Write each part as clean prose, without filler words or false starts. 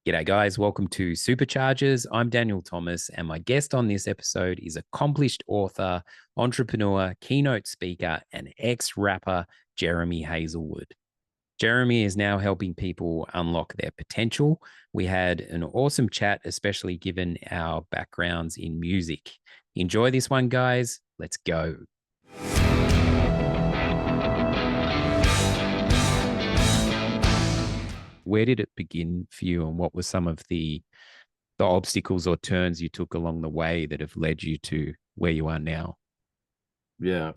G'day, guys. Welcome to Superchargers. I'm Daniel Thomas, and my guest on this episode is accomplished author, entrepreneur, keynote speaker, and ex rapper Jeremy Haselwood. Jeremy is now helping people unlock their potential. We had an awesome chat, especially given our backgrounds in music. Enjoy this one, guys. Let's go. Where did it begin for you, and what were some of the obstacles or turns you took along the way that have led you to where you are now? Yeah,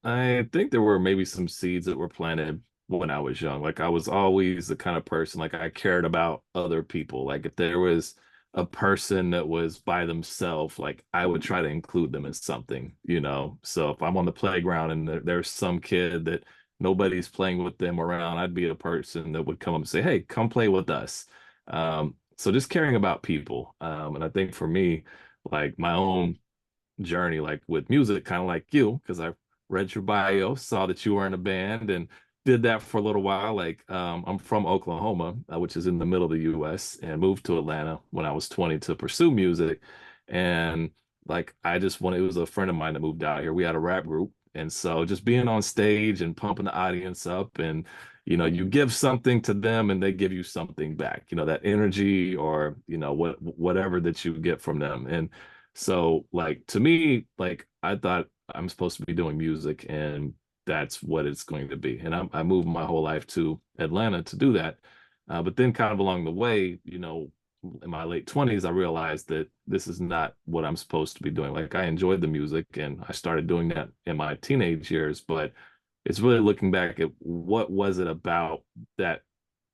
I think there were maybe some seeds that were planted when I was young. Like I was always the kind of person, like I cared about other people. Like if there was a person that was by themselves, like I would try to include them in something. So if I'm on the playground and there's some kid that nobody's playing with them around, I'd be a person that would come up and say, "Hey, come play with us." So just caring about people. And I think for me, like my own journey, like with music, kind of like you, because I read your bio, saw that you were in a band and did that for a little while. Like, I'm from Oklahoma, which is in the middle of the US, and moved to Atlanta when I was 20 to pursue music. And like, I just wanted, it was a friend of mine that moved out here. We had a rap group. And so just being on stage and pumping the audience up and you give something to them and they give you something back, that energy or, whatever that you get from them. And so, like, to me, like, I thought I'm supposed to be doing music and that's what it's going to be. And I moved my whole life to Atlanta to do that. But then, kind of along the way, in my late 20s, I realized that this is not what I'm supposed to be doing. Like, I enjoyed the music and I started doing that in my teenage years, but it's really looking back at what was it about that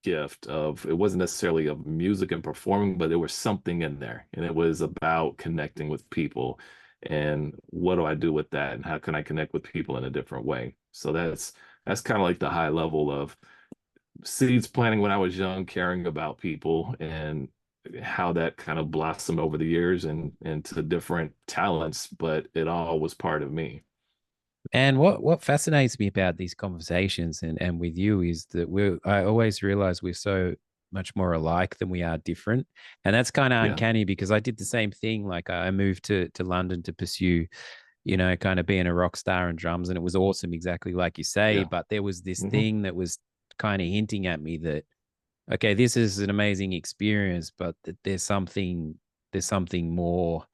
gift of it wasn't necessarily of music and performing, but there was something in there, and it was about connecting with people. And what do I do with that? And how can I connect with people in a different way? So that's kind of like the high level of seeds planting when I was young, caring about people, and how that kind of blossomed over the years and into different talents, but it all was part of me. And what fascinates me about these conversations and with you is that I always realize we're so much more alike than we are different. And that's kind of Yeah. uncanny because I did the same thing. Like I moved to London to pursue, kind of being a rock star and drums. And it was awesome, exactly like you say. Yeah. But there was this Hmm. thing that was kind of hinting at me that, okay, this is an amazing experience, but that there's something more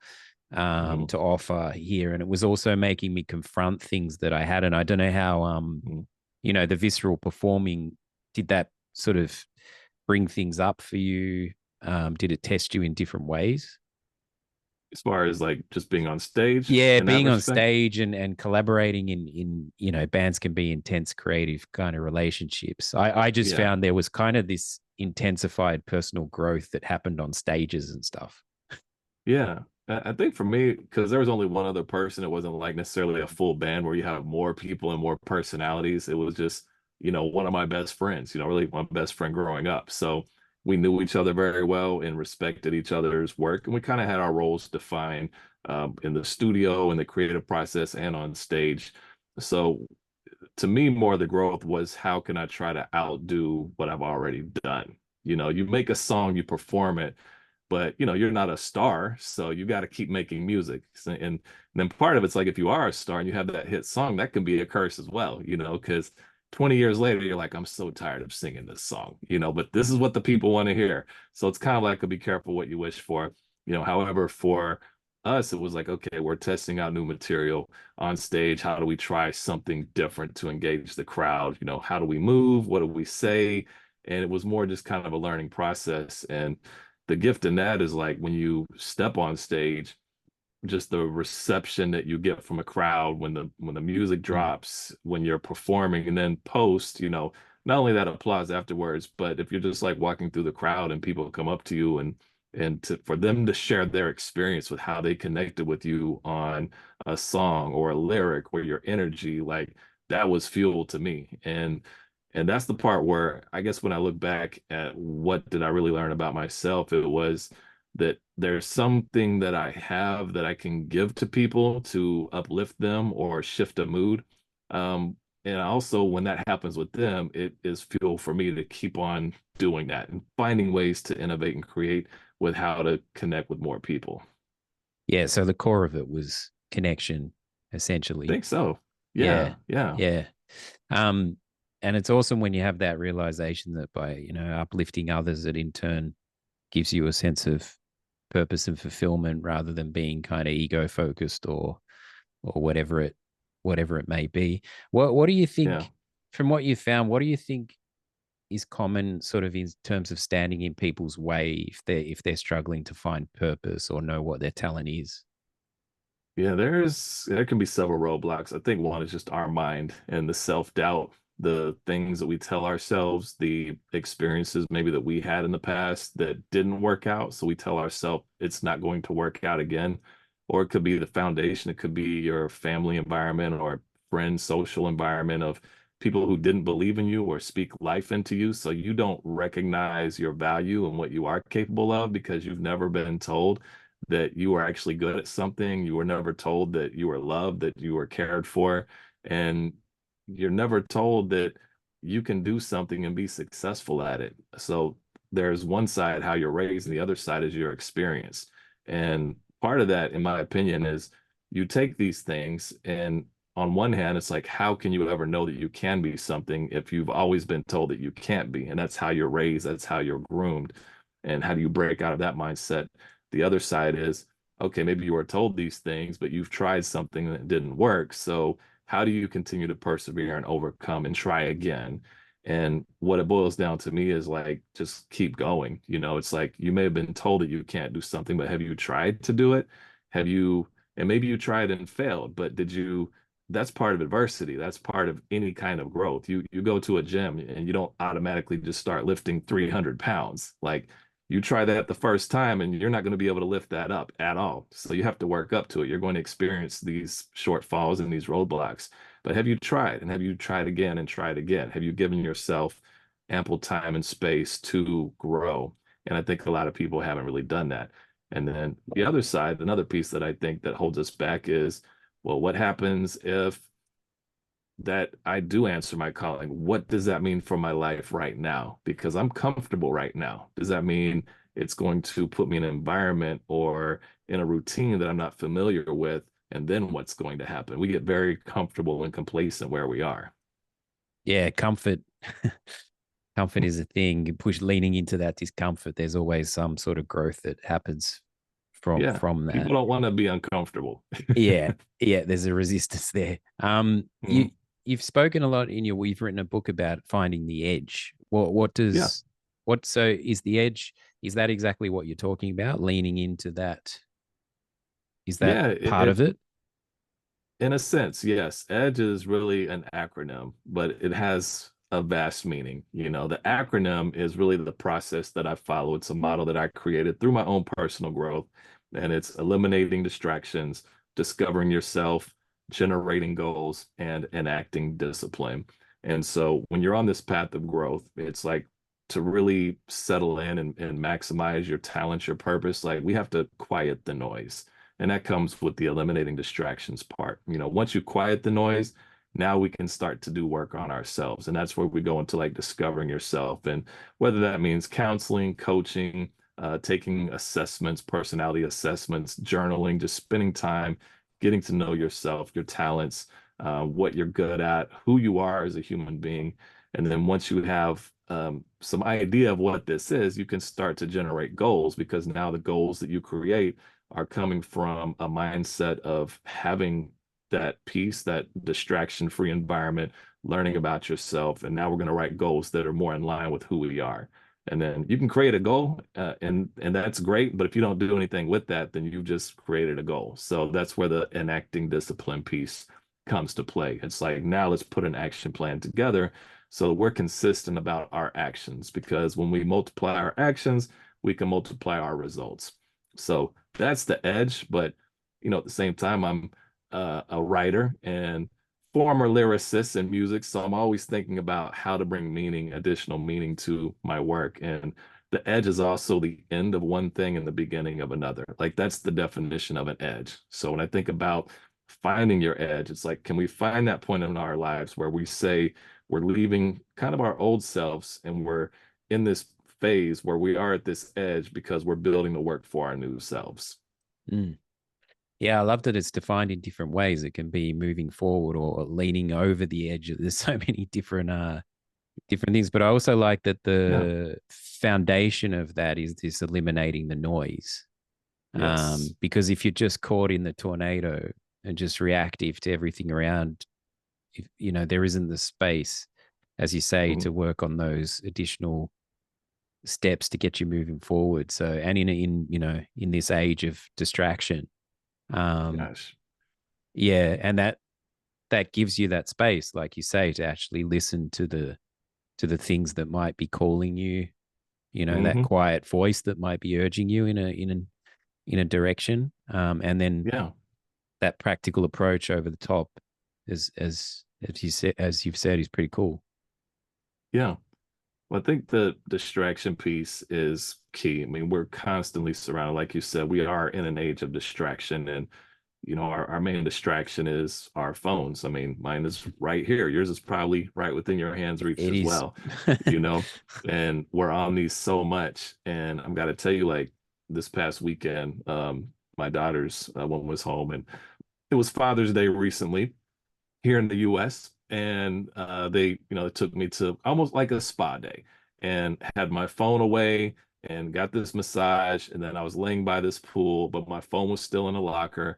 Hmm. to offer here. And it was also making me confront things that I had. And I don't know how, Hmm. the visceral performing, did that sort of bring things up for you? Did it test you in different ways? As far as like just being on stage Yeah, in that being on respect. stage and collaborating in bands can be intense creative kind of relationships. I just Yeah. found there was kind of this intensified personal growth that happened on stages and stuff. Yeah. I think for me, because there was only one other person, it wasn't like necessarily a full band where you have more people and more personalities. It was just, one of my best friends, really my best friend growing up. So we knew each other very well and respected each other's work. And we kind of had our roles defined in the studio, in the creative process, and on stage. So to me, more of the growth was how can I try to outdo what I've already done? You make a song, you perform it, but you're not a star, so you got to keep making music. And then part of it's like if you are a star and you have that hit song, that can be a curse as well, because 20 years later you're like, I'm so tired of singing this song, but this is what the people want to hear. So it's kind of like a be careful what you wish for. However, for us it was like, okay, we're testing out new material on stage. How do we try something different to engage the crowd? How do we move? What do we say? And it was more just kind of a learning process. And the gift in that is like when you step on stage, just the reception that you get from a crowd when the music Mm. drops, when you're performing, and then post, not only that applause afterwards, but if you're just like walking through the crowd and people come up to you for them to share their experience with how they connected with you on a song or a lyric or your energy, like that was fuel to me. And that's the part where I guess when I look back at what did I really learn about myself, it was that there's something that I have that I can give to people to uplift them or shift a mood. And also, when that happens with them, it is fuel for me to keep on doing that and finding ways to innovate and create with how to connect with more people. Yeah. So the core of it was connection, essentially. Think so. Yeah. Yeah, yeah, Yeah. Um, and it's awesome when you have that realization that by, uplifting others, it in turn gives you a sense of purpose and fulfillment rather than being kind of ego focused or whatever it may be. What do you yeah. think from what you found, what do you think is common sort of in terms of standing in people's way if they're struggling to find purpose or know what their talent is? Yeah, there can be several roadblocks. I think one is just our mind and the self-doubt, the things that we tell ourselves, the experiences maybe that we had in the past that didn't work out. So we tell ourselves it's not going to work out again. Or it could be the foundation, it could be your family environment or friend social environment of people who didn't believe in you or speak life into you. So you don't recognize your value and what you are capable of because you've never been told that you are actually good at something. You were never told that you were loved, that you were cared for, and you're never told that you can do something and be successful at it. So there's one side how you're raised, and the other side is your experience. And part of that, in my opinion, is you take these things and on one hand, it's like, how can you ever know that you can be something if you've always been told that you can't be? And that's how you're raised, that's how you're groomed. And how do you break out of that mindset? The other side is, okay, maybe you were told these things, but you've tried something that didn't work. So how do you continue to persevere and overcome and try again? And what it boils down to me is like, just keep going. It's like you may have been told that you can't do something, but have you tried to do it? Have you, and maybe you tried and failed, but did you, that's part of adversity. That's part of any kind of growth. You go to a gym and you don't automatically just start lifting 300 pounds. Like you try that the first time and you're not going to be able to lift that up at all. So you have to work up to it. You're going to experience these shortfalls and these roadblocks. But have you tried? And have you tried again and tried again? Have you given yourself ample time and space to grow? And I think a lot of people haven't really done that. And then the other side, another piece that I think that holds us back is, well, what happens if that I do answer my calling? What does that mean for my life right now? Because I'm comfortable right now. Does that mean it's going to put me in an environment or in a routine that I'm not familiar with? And then what's going to happen? We get very comfortable and complacent where we are. Yeah, comfort. Comfort is a thing. You push leaning into that discomfort. There's always some sort of growth that happens from Yeah. from that. People don't want to be uncomfortable. Yeah, yeah. There's a resistance there. Mhm. You've spoken a lot in your. You've written a book about finding the edge. What Yeah. does what so is the edge? Is that exactly what you're talking about? Leaning into that. Is that Yeah. part of it? In a sense, yes. EDGE is really an acronym, but it has a vast meaning. The acronym is really the process that I follow. It's a model that I created through my own personal growth, and it's eliminating distractions, discovering yourself, generating goals, and enacting discipline. And so when you're on this path of growth, it's like to really settle in and maximize your talents, your purpose, like we have to quiet the noise. And that comes with the eliminating distractions part. Once you quiet the noise, now we can start to do work on ourselves. And that's where we go into like discovering yourself. And whether that means counseling, coaching, taking assessments, personality assessments, journaling, just spending time getting to know yourself, your talents, what you're good at, who you are as a human being. And then once you have some idea of what this is, you can start to generate goals because now the goals that you create are coming from a mindset of having that peace, that distraction-free environment, learning about yourself. And now we're going to write goals that are more in line with who we are. And then you can create a goal, and that's great. But if you don't do anything with that, then you've just created a goal. So that's where the enacting discipline piece comes to play. It's like now let's put an action plan together so we're consistent about our actions because when we multiply our actions, we can multiply our results. So that's the edge. But at the same time, I'm a writer and former lyricist in music, so I'm always thinking about how to bring meaning, additional meaning to my work. And the edge is also the end of one thing and the beginning of another. Like that's the definition of an edge. So when I think about finding your edge. It's like, can we find that point in our lives where we say we're leaving kind of our old selves and we're in this phase where we are at this edge because we're building the work for our new selves. Mm. Yeah, I love that it's defined in different ways. It can be moving forward or leaning over the edge. There's so many different things, but I also like that Yeah. the foundation of that is this eliminating the noise. Yes. Because if you're just caught in the tornado and just reactive to everything around, if, there isn't the space, as you say, Mhm. to work on those additional steps to get you moving forward. So, and in this age of distraction, um, Gosh. yeah, and that gives you that space, like you say, to actually listen to the things that might be calling you, that Hmm. quiet voice that might be urging you in a direction, and then Yeah. that practical approach over the top, as you've said, is pretty cool. Yeah. Well, I think the distraction piece is key. I mean, we're constantly surrounded, like you said, we are in an age of distraction. And, our main distraction is our phones. I mean, mine is right here. Yours is probably right within your hand's reach It as is. well, you know, and we're on these so much. And I'm got to tell you, like this past weekend, my daughter's one was home and it was Father's Day recently here in the US. And they took me to almost like a spa day and had my phone away and got this massage. And then I was laying by this pool, but my phone was still in a locker.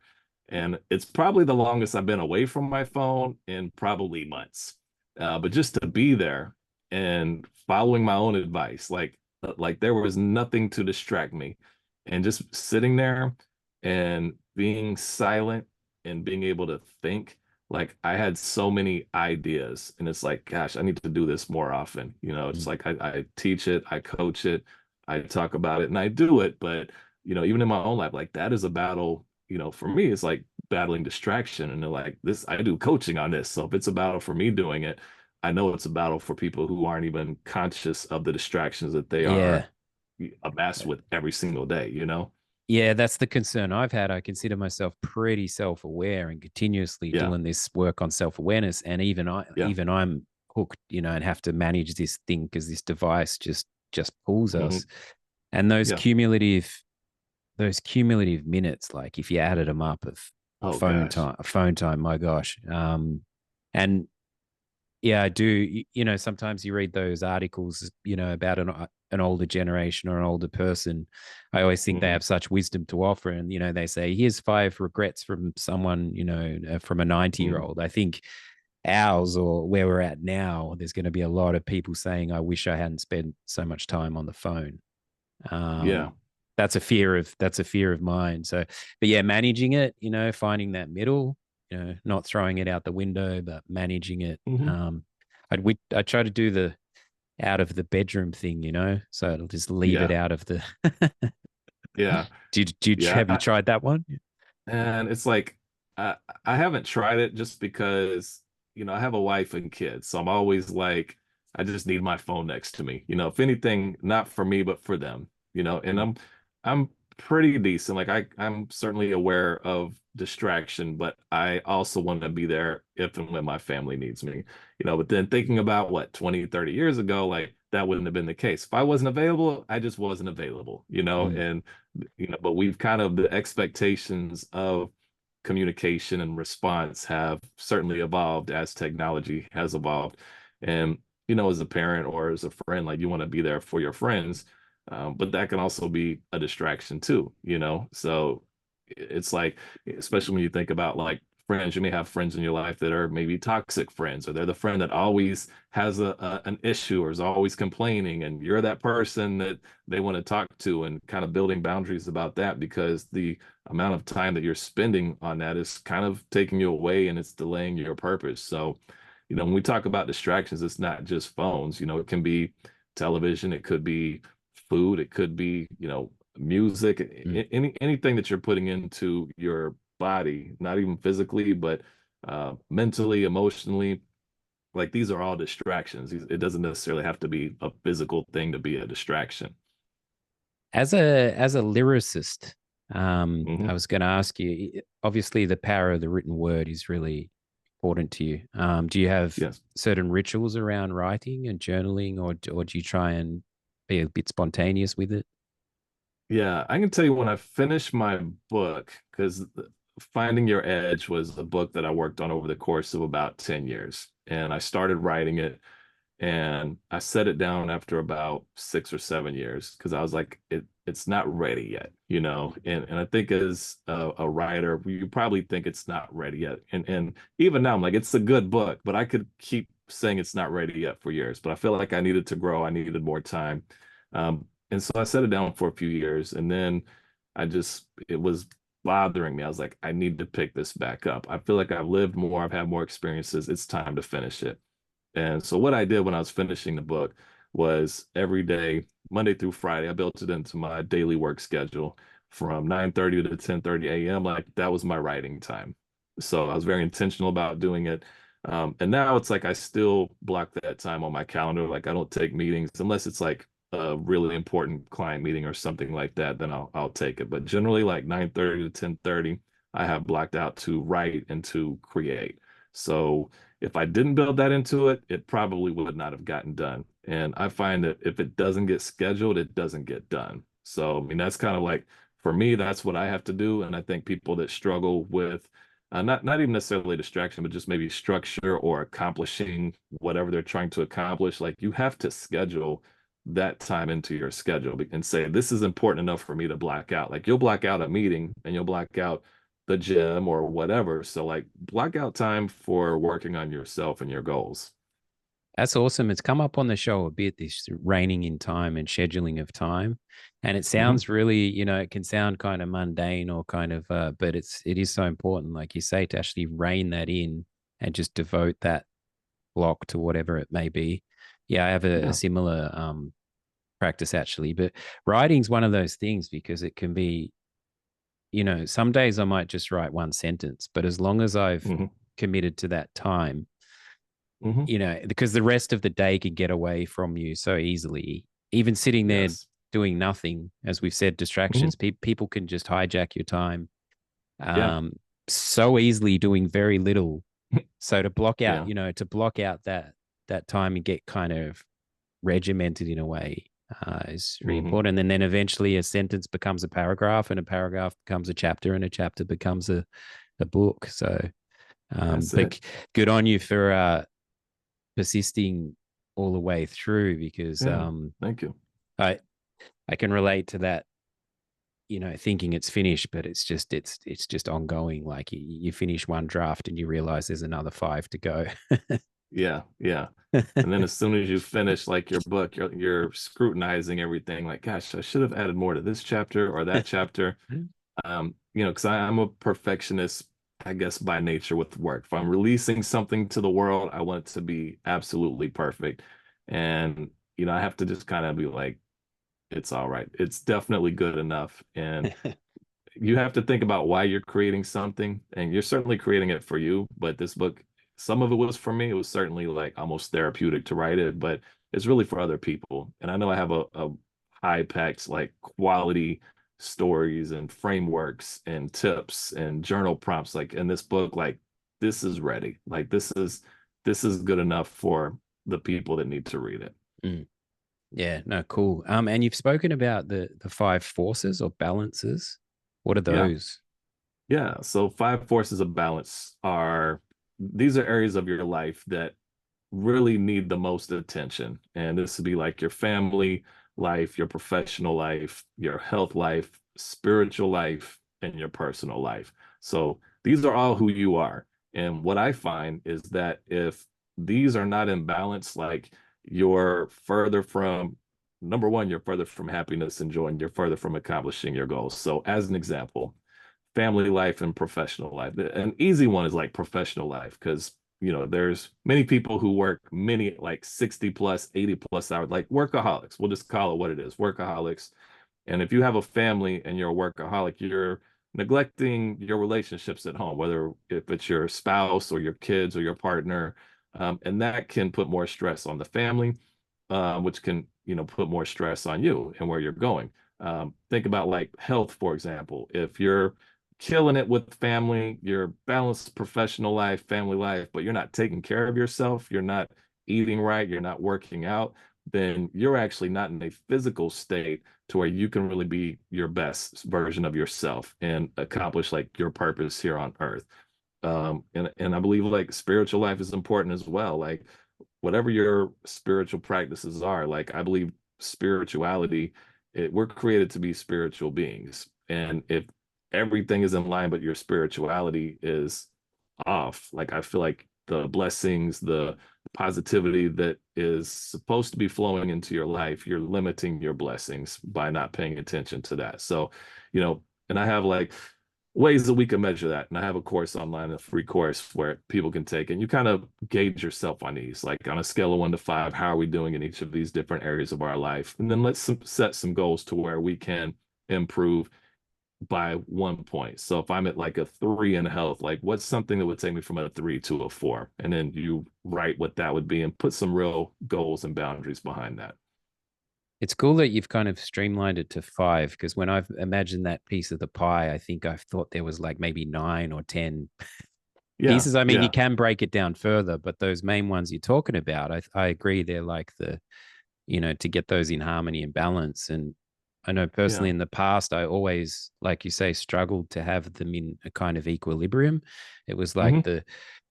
And it's probably the longest I've been away from my phone in probably months. But just to be there and following my own advice, like there was nothing to distract me. And just sitting there and being silent and being able to think, like I had so many ideas and it's like, gosh, I need to do this more often. It's Mm. like I teach it, I coach it, I talk about it and I do it. But, even in my own life, like that is a battle, for me, it's like battling distraction. And they're like, this, I do coaching on this. So if it's a battle for me doing it, I know it's a battle for people who aren't even conscious of the distractions that they are Yeah. amassed with every single day. Yeah, that's the concern I've had. I consider myself pretty self-aware and continuously Yeah. doing this work on self-awareness. And Yeah. even I'm hooked, and have to manage this thing because this device just pulls Hmm. us. And Yeah. those cumulative minutes, like if you added them up of Oh gosh. phone time, my gosh. And yeah, I do. Sometimes you read those articles, about an older generation or an older person. I always think they Hmm. have such wisdom to offer. And, they say, here's 5 regrets from someone, from a 90-year Hmm. old. I think ours or where we're at now, there's going to be a lot of people saying, I wish I hadn't spent so much time on the phone. Yeah. Um, that's a fear of mine. So, but yeah, managing it, finding that middle, not throwing it out the window, but managing it. Hmm. I try to do the out of the bedroom thing, so it'll just leave it Yeah. out of the. Yeah. Yeah. Have you tried that one? And it's like I haven't tried it just because, I have a wife and kids. So I'm always like, I just need my phone next to me. If anything, not for me, but for them, and Mm, I'm pretty decent. Like I'm certainly aware of distraction, but I also want to be there if and when my family needs me. But then thinking about what 20, 30 years ago, like that wouldn't have been the case. If I wasn't available, I just wasn't available, mm, and but we've kind of the expectations of communication and response have certainly evolved as technology has evolved. And, as a parent or as a friend, like you want to be there for your friends, but that can also be a distraction too. So it's like, especially when you think about like friends, you may have friends in your life that are maybe toxic friends, or they're the friend that always has an issue or is always complaining, and you're that person that they want to talk to, and kind of building boundaries about that because the amount of time that you're spending on that is kind of taking you away and it's delaying your purpose. So, when we talk about distractions, it's not just phones, it can be television, it could be food, it could be, music, mm. anything that you're putting into your body, not even physically, but mentally, emotionally. Like these are all distractions. It doesn't necessarily have to be a physical thing to be a distraction. As a lyricist, Hmm. I was going to ask you, obviously, the power of the written word is really important to you. Do you have Yes. certain rituals around writing and journaling, or do you try and be a bit spontaneous with it? Yeah, I can tell you when I finished my book, because Finding Your Edge was a book that I worked on over the course of about 10 years. And I started writing it and I set it down after about 6 or 7 years because I was like, it's not ready yet, you know. And I think as a writer, you probably think it's not ready yet. And even now, I'm like, it's a good book, but I could keep saying it's not ready yet for years. But I feel like I needed to grow. I needed more time. And so I set it down for a few years, and then it was bothering me. I was like, I need to pick this back up. I feel like I've lived more. I've had more experiences. It's time to finish it. And so what I did when I was finishing the book was every day, Monday through Friday, I built it into my daily work schedule from 9:30 to 10:30 a.m. Like that was my writing time. So I was very intentional about doing it. And now it's like I still block that time on my calendar. Like I don't take meetings unless it's like a really important client meeting or something like that, then I'll take it. But generally like 9:30 to 10:30, I have blocked out to write and to create. So if I didn't build that into it, it probably would not have gotten done. And I find that if it doesn't get scheduled, it doesn't get done. So, I mean, that's kind of like for me, that's what I have to do. And I think people that struggle with not even necessarily distraction, but just maybe structure or accomplishing whatever they're trying to accomplish, like you have to schedule that time into your schedule and say, this is important enough for me to block out. Like you'll block out a meeting and you'll block out the gym or whatever. So like block out time for working on yourself and your goals. That's awesome. It's come up on the show a bit, this reining in time and scheduling of time. And it Hmm. sounds really, it can sound kind of mundane or kind of, but it is so important, like you say, to actually rein that in and just devote that block to whatever it may be. Yeah, I have a Yeah. similar practice actually, but writing's one of those things because it can be, some days I might just write one sentence, but as long as I've Hmm. committed to that time, Hmm. because the rest of the day can get away from you so easily. Even sitting there Yes. doing nothing, as we've said, Hmm. distractions, people can just hijack your time Yeah. um, so easily doing very little. So Yeah. to block out that time and get kind of regimented in a way is really Hmm. important. And then eventually a sentence becomes a paragraph and a paragraph becomes a chapter and a chapter becomes a book. So, That's it. but good on you for persisting all the way through because Yeah. Thank you. I I can relate to that. Thinking it's finished, but it's just ongoing. Like you finish one draft and you realize there's another five to go. Yeah. Yeah. And then as soon as you finish like your book, you're scrutinizing everything like, gosh, I should have added more to this chapter or that chapter. Because I'm a perfectionist, I guess, by nature with work. If I'm releasing something to the world, I want it to be absolutely perfect. And, I have to just kind of be like, it's all right. It's definitely good enough. And you have to think about why you're creating something, and you're certainly creating it for you. But this book, some of it was for me. It was certainly like almost therapeutic to write it, but it's really for other people. And I know I have a high packed like quality stories and frameworks and tips and journal prompts like in this book. Like this is ready. Like this is good enough for the people that need to read it. Mm. Yeah, no, cool. And you've spoken about the five forces or balances. What are Yeah. those? Yeah, so five forces of balance are these are areas of your life that really need the most attention. And this would be like your family life, your professional life, your health life, spiritual life, and your personal life. So these are all who you are. And what I find is that if these are not in balance, like you're further from number one, you're further from happiness and joy, and you're further from accomplishing your goals. So, as an example, family life and professional life. An easy one is like professional life because there's many people who work many like 60 plus, 80 plus hours, like workaholics. We'll just call it what it is, workaholics. And if you have a family and you're a workaholic, you're neglecting your relationships at home, whether if it's your spouse or your kids or your partner. And that can put more stress on the family, which can, put more stress on you and where you're going. Think about like health, for example. If you're killing it with family, your balanced professional life, family life, but you're not taking care of yourself, you're not eating right, you're not working out, then you're actually not in a physical state to where you can really be your best version of yourself and accomplish like your purpose here on earth. And I believe like spiritual life is important as well. Like whatever your spiritual practices are, like I believe spirituality, we're created to be spiritual beings. And if everything is in line, but your spirituality is off, like I feel like the blessings, the positivity that is supposed to be flowing into your life, you're limiting your blessings by not paying attention to that. So, and I have like ways that we can measure that. And I have a course online, a free course where people can take, and you kind of gauge yourself on these, like on a scale of 1 to 5, how are we doing in each of these different areas of our life? And then let's set some goals to where we can improve by 1 point. So if I'm at like a 3 in health, like what's something that would take me from a 3 to a 4? And then you write what that would be and put some real goals and boundaries behind that. It's cool that you've kind of streamlined it to 5, because when I've imagined that piece of the pie, I think I've thought there was like maybe 9 or 10 Yeah, pieces. I mean, you yeah, can break it down further, but those main ones you're talking about, I agree they're like to get those in harmony and balance. And I know yeah. personally in the past, I always, like you say, struggled to have them in a kind of equilibrium. It was like Hmm.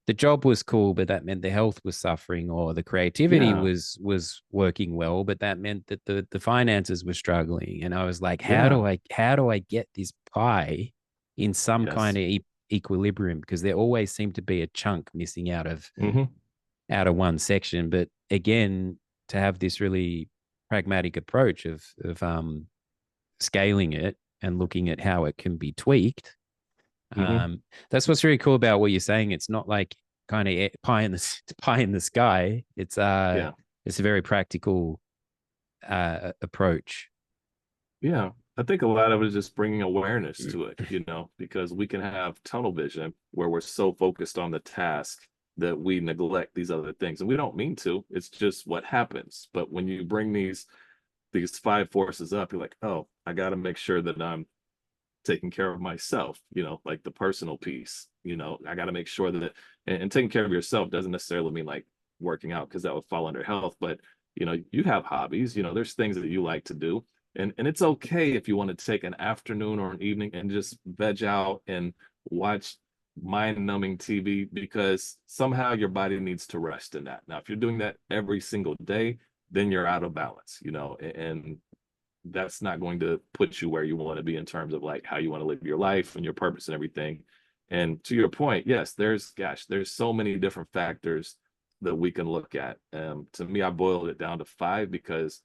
the job was cool, but that meant the health was suffering, or the creativity Yeah, was working well, but that meant that the finances were struggling. And I was like, yeah. how do I get this pie in some kind Yes. of equilibrium? Because there always seemed to be a chunk missing Hmm. out of one section. But again, to have this really pragmatic approach of scaling it and looking at how it can be tweaked, Hmm. that's what's really cool about what you're saying. It's not like kind of pie in the pie in the sky. Yeah. It's a very practical approach. Yeah, I think a lot of it is just bringing awareness to it, because we can have tunnel vision where we're so focused on the task that we neglect these other things. And we don't mean to, it's just what happens. But when you bring these 5 forces up, you're like, oh, I got to make sure that I'm taking care of myself, like the personal piece. I got to make sure that, and taking care of yourself doesn't necessarily mean like working out, because that would fall under health. But, you have hobbies, there's things that you like to do. And it's okay if you want to take an afternoon or an evening and just veg out and watch mind-numbing TV, because somehow your body needs to rest in that. Now, if you're doing that every single day, then you're out of balance, and that's not going to put you where you want to be in terms of like how you want to live your life and your purpose and everything. And to your point, yes, there's so many different factors that we can look at. To me, I boiled it down to 5, because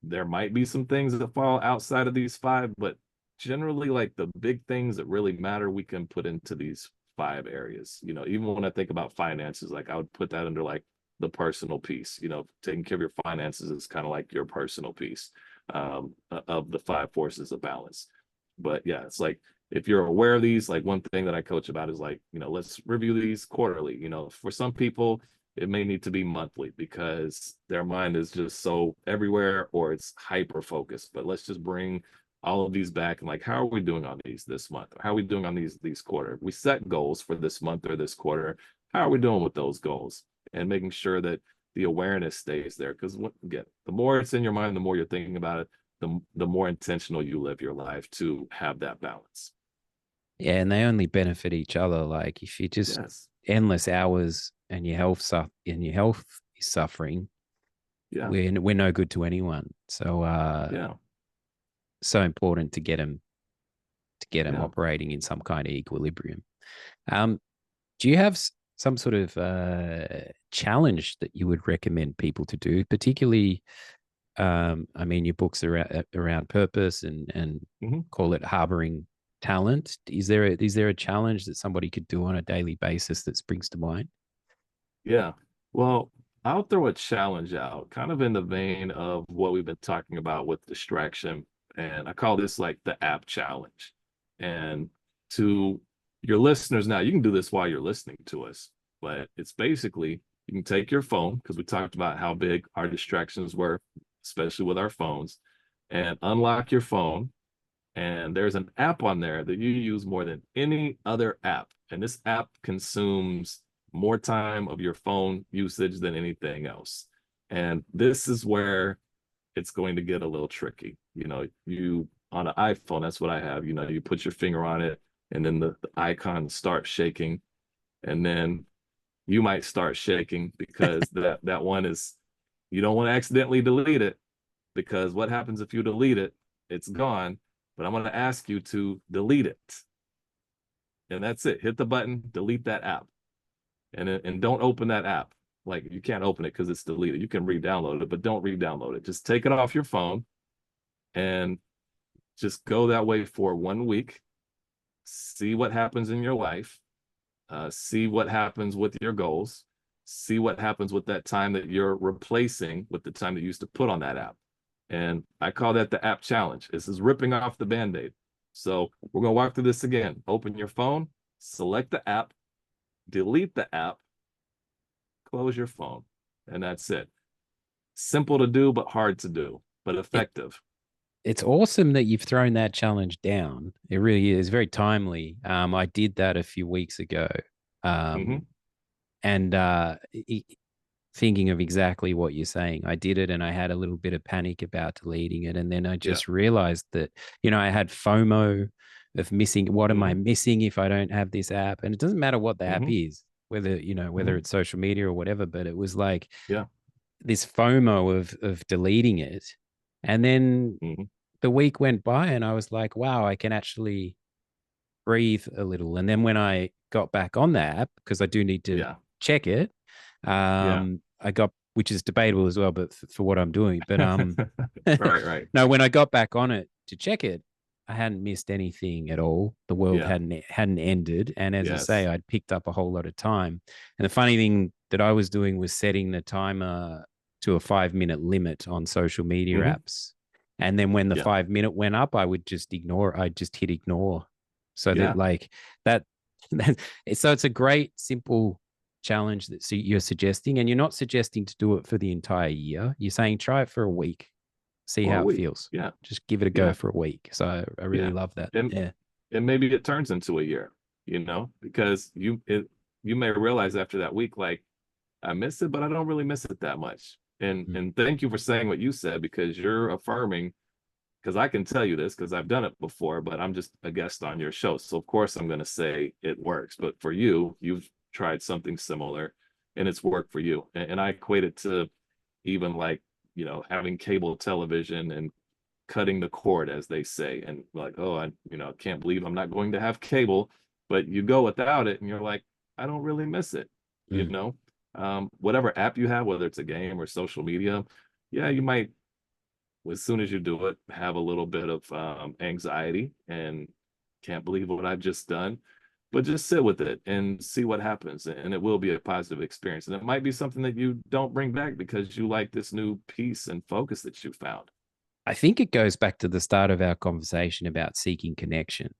there might be some things that fall outside of these 5, but generally, like the big things that really matter, we can put into these 5 areas. Even when I think about finances, like I would put that under like the personal piece. Taking care of your finances is kind of like your personal piece, of the 5 forces of balance. But yeah, it's like if you're aware of these, like one thing that I coach about is like, let's review these quarterly. For some people, it may need to be monthly because their mind is just so everywhere, or it's hyper focused. But let's just bring all of these back and like, how are we doing on these this month? How are we doing on these quarter? We set goals for this month or this quarter. How are we doing with those goals? And making sure that the awareness stays there. Because again, the more it's in your mind, the more you're thinking about it, the more intentional you live your life to have that balance. Yeah, and they only benefit each other. Like if you just Yes. endless hours and your health is suffering, Yeah. we're no good to anyone. So Yeah. so important to get them Yeah. operating in some kind of equilibrium. Um, do you have some sort of challenge that you would recommend people to do, particularly? I mean, your books around purpose and Hmm. call it harboring talent. Is there a challenge that somebody could do on a daily basis that springs to mind? Yeah. Well, I'll throw a challenge out, kind of in the vein of what we've been talking about with distraction. And I call this like the app challenge. And to your listeners now, you can do this while you're listening to us, but it's basically you can take your phone, because we talked about how big our distractions were, especially with our phones. and unlock your phone. And there's an app on there that you use more than any other app. And this app consumes more time of your phone usage than anything else. And this is where it's going to get a little tricky. You on an iPhone, that's what I have. You put your finger on it, and then the icon starts shaking, and then you might start shaking because that one is, you don't want to accidentally delete it, because what happens if you delete it? It's gone. But I'm going to ask you to delete it, and that's it. Hit the button, delete that app, and don't open that app. Like, you can't open it because it's deleted. You can re-download it, but don't re-download it. Just take it off your phone and just go that way for 1 week. See what happens in your life. See what happens with your goals. See what happens with that time that you're replacing with the time that you used to put on that app. And I call that the app challenge. This is ripping off the Band-Aid. So we're going to walk through this again. Open your phone, select the app, delete the app, close your phone, and that's it. Simple to do, but hard to do, but effective. It's awesome that you've thrown that challenge down. It really is very timely. I did that a few weeks ago. Mm-hmm. And thinking of exactly what you're saying, I did it and I had a little bit of panic about deleting it. And then I just realized that, I had FOMO of missing. What am I missing if I don't have this app? And it doesn't matter what the app is, whether, whether it's social media or whatever, but it was like this FOMO of deleting it. And then the week went by and I was like, wow, I can actually breathe a little. And then when I got back on the app, because I do need to check it, I got, which is debatable as well, but for what I'm doing. But right. No, when I got back on it to check it, I hadn't missed anything at all. The world hadn't ended. And as I say, I'd picked up a whole lot of time. And the funny thing that I was doing was setting the timer to a 5-minute limit on social media apps. And then when the 5-minute went up, I would just ignore. I'd just hit ignore. So that like that, so it's a great, simple challenge that you're suggesting, and you're not suggesting to do it for the entire year. You're saying try it for a week, see how it feels. Just give it a go for a week. So I really love that. And maybe it turns into a year, because you may realize after that week, like, I miss it, but I don't really miss it that much. And thank you for saying what you said, because you're affirming, because I can tell you this because I've done it before, but I'm just a guest on your show. So of course I'm going to say it works. But for you, you've tried something similar and it's worked for you. And I equate it to even like, having cable television and cutting the cord, as they say, and like, oh, I can't believe I'm not going to have cable. But you go without it and you're like, I don't really miss it. Whatever app you have, whether it's a game or social media, you might, as soon as you do it, have a little bit of anxiety and can't believe what I've just done. But just sit with it and see what happens. And it will be a positive experience. And it might be something that you don't bring back because you like this new peace and focus that you found. I think it goes back to the start of our conversation about seeking connection.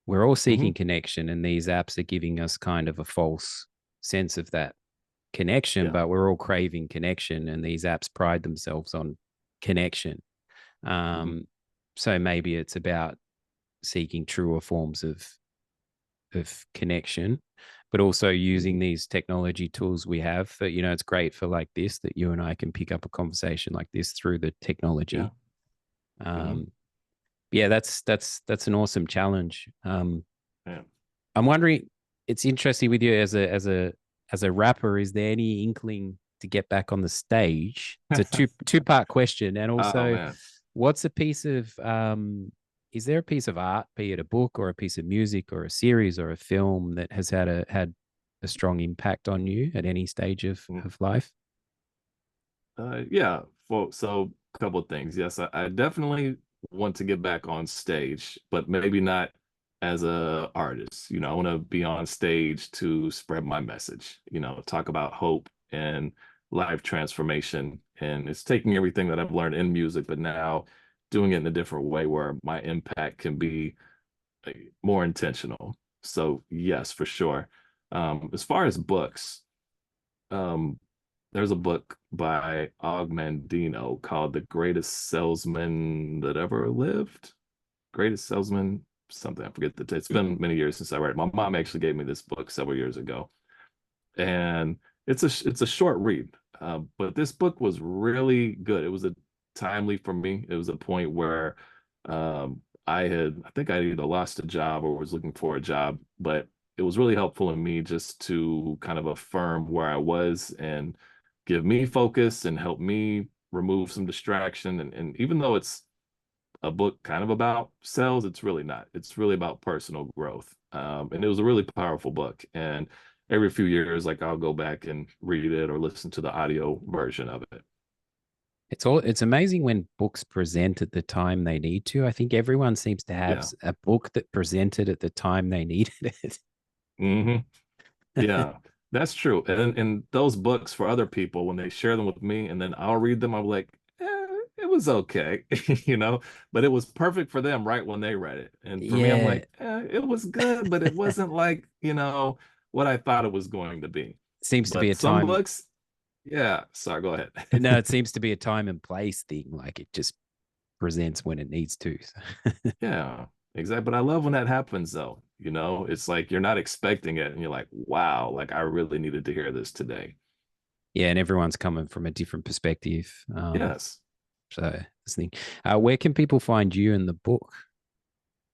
We're all seeking connection, and these apps are giving us kind of a false sense of that connection, but we're all craving connection, and these apps pride themselves on connection. So maybe it's about seeking truer forms of connection, but also using these technology tools we have for, it's great for like this, that you and I can pick up a conversation like this through the technology. That's an awesome challenge. I'm wondering, it's interesting with you as a rapper, is there any inkling to get back on the stage? It's a two-part question. And also, what's a piece of is there a piece of art, be it a book or a piece of music or a series or a film, that has had a strong impact on you at any stage of life? So a couple of things. Yes, I definitely want to get back on stage, but maybe not as a artist. I want to be on stage to spread my message, talk about hope and life transformation. And it's taking everything that I've learned in music, but now doing it in a different way where my impact can be more intentional. So yes, for sure. As far as books, there's a book by Og Mandino called The Greatest Salesman That Ever Lived. Greatest Salesman, something. I forget the. It's been many years since I read it. My mom actually gave me this book several years ago, and it's a short read. But this book was really good. It was a timely for me. It was a point where I think I either lost a job or was looking for a job, but it was really helpful in me just to kind of affirm where I was and give me focus and help me remove some distraction. And even though it's a book kind of about sales, it's really not. It's really about personal growth. And it was a really powerful book. And every few years, like I'll go back and read it or listen to the audio version of it. It's amazing when books present at the time they need to. I think everyone seems to have Yeah. a book that presented at the time they needed it. Hmm. Yeah, that's true. And those books for other people, when they share them with me and then I'll read them, I'm like, it was okay, you know, but it was perfect for them right when they read it. And for me, I'm Yeah. like, it was good, but it wasn't like, what I thought it was going to be. Seems to be But a some time. books, yeah, sorry, go ahead. No, it seems to be a time and place thing. Like it just presents when it needs to. Yeah, exactly. But I love when that happens though. It's like you're not expecting it and you're like, wow, like I really needed to hear this today. Yeah, and everyone's coming from a different perspective. Yes. So this thing. Where can people find you in the book?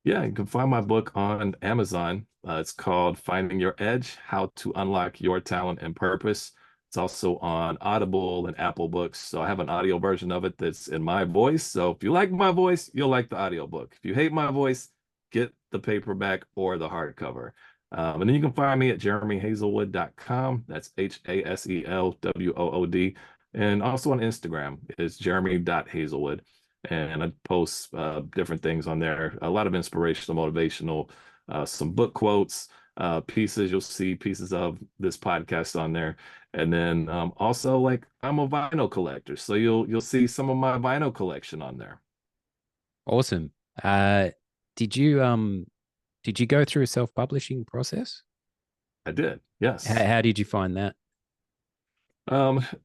Yeah, you can find my book on Amazon. It's called Finding Your Edge: How to Unlock Your Talent and Purpose. It's also on Audible and Apple Books. So I have an audio version of it that's in my voice. So if you like my voice, you'll like the audio book. If you hate my voice, get the paperback or the hardcover. And then you can find me at jeremyhaselwood.com. That's Haselwood. And also on Instagram is jeremy.hazelwood. And I post different things on there, a lot of inspirational, motivational, some book quotes, pieces. You'll see pieces of this podcast on there. And then also, like, I'm a vinyl collector, so you'll see some of my vinyl collection on there. Awesome. Uh, did you um did you go through a self-publishing process? I did, yes. How did you find that?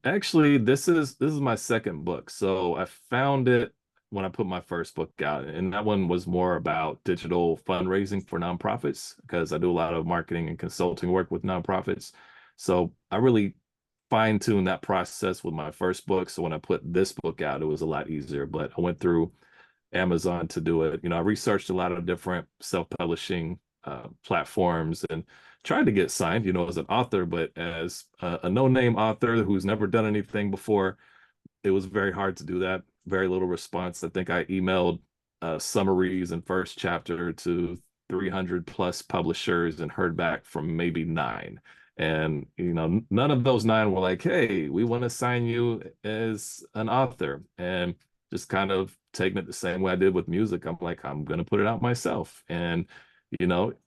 Actually, this is my second book. So I found it when I put my first book out, and that one was more about digital fundraising for nonprofits because I do a lot of marketing and consulting work with nonprofits. So I really fine-tuned that process with my first book. So when I put this book out, it was a lot easier. But I went through Amazon to do it. I researched a lot of different self-publishing platforms and tried to get signed, as an author, but as a no-name author who's never done anything before, it was very hard to do that. Very little response. I think I emailed summaries and first chapter to 300 plus publishers and heard back from maybe nine. And, none of those nine were like, hey, we want to sign you as an author. And just kind of taking it the same way I did with music. I'm like, I'm going to put it out myself. And,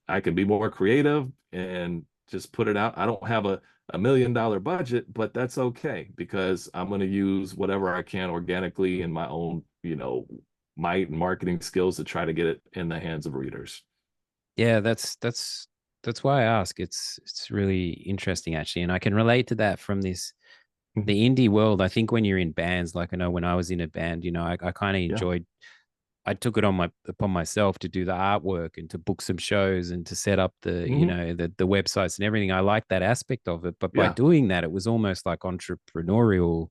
I could be more creative and just put it out. I don't have a $1 million budget, but that's okay because I'm going to use whatever I can organically in my own, might and marketing skills to try to get it in the hands of readers. Yeah, that's why I ask. It's really interesting actually, and I can relate to that from Mhm. the indie world. I think when you're in bands, like I know when I was in a band, I kind of Yeah. enjoyed. I took it upon myself to do the artwork and to book some shows and to set up Hmm. the websites and everything. I like that aspect of it, but by Yeah. doing that, it was almost like entrepreneurial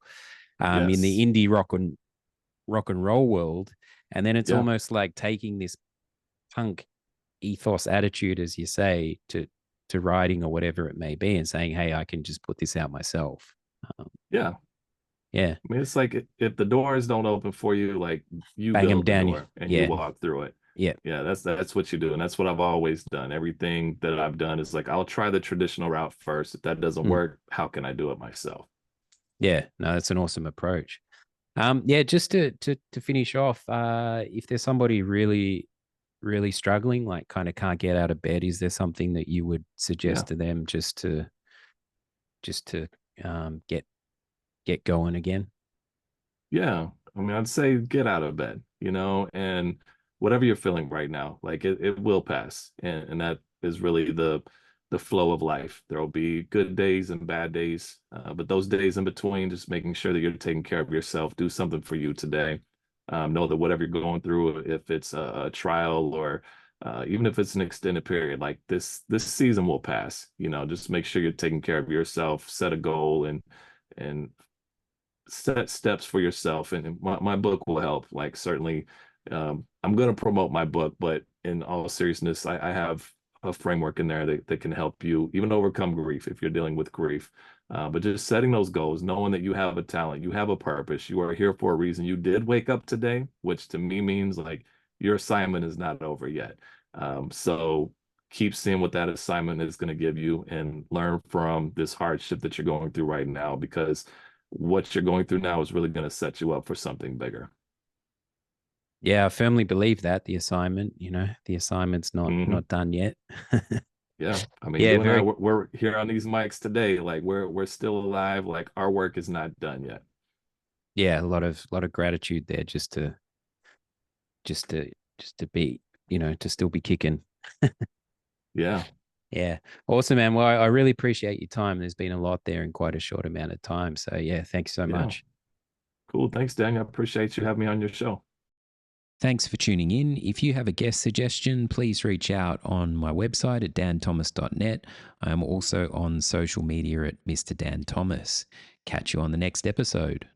in the Yes. indie rock and roll world. And then it's Yeah. almost like taking this punk ethos attitude, as you say, to writing or whatever it may be, and saying, "Hey, I can just put this out myself." Um, Yeah. yeah, I mean, it's like if the doors don't open for you, like you bang them build the down. door and you Yeah, walk through it. yeah, Yeah, that's what you do. And that's what I've always done. Everything that I've done is like I'll try the traditional route first. If that doesn't mm, work, how can I do it myself? yeah. No, that's an awesome approach. Yeah, just to finish off, if there's somebody really struggling, like kind of can't get out of bed, is there something that you would Yeah. suggest to them just to get going again? Yeah. I mean, I'd say get out of bed, and whatever you're feeling right now, like it will pass. And that is really the flow of life. There will be good days and bad days, but those days in between, just making sure that you're taking care of yourself. Do something for you today. Know that whatever you're going through, if it's a trial or even if it's an extended period, like this season will pass. Just make sure you're taking care of yourself. Set a goal and set steps for yourself. And my book will help. Like certainly, I'm going to promote my book, but in all seriousness, I have a framework in there that can help you even overcome grief if you're dealing with grief. But just setting those goals, knowing that you have a talent, you have a purpose, you are here for a reason. You did wake up today, which to me means like your assignment is not over yet. So keep seeing what that assignment is going to give you and learn from this hardship that you're going through right now, because what you're going through now is really going to set you up for something bigger. Yeah, I firmly believe that the assignment's not Hmm. not done yet. Yeah, I mean, Yeah, you and I, very. we're here on these mics today. Like we're still alive. Like our work is not done yet. Yeah, a lot of gratitude there just to just to be, to still be kicking. Yeah, Yeah. Awesome, man. Well, I really appreciate your time. There's been a lot there in quite a short amount of time. So yeah, thanks so yeah, much. cool. Thanks, Daniel. I appreciate you having me on your show. Thanks for tuning in. If you have a guest suggestion, please reach out on my website at danthomas.net. I'm also on social media at Mr. Dan Thomas. Catch you on the next episode.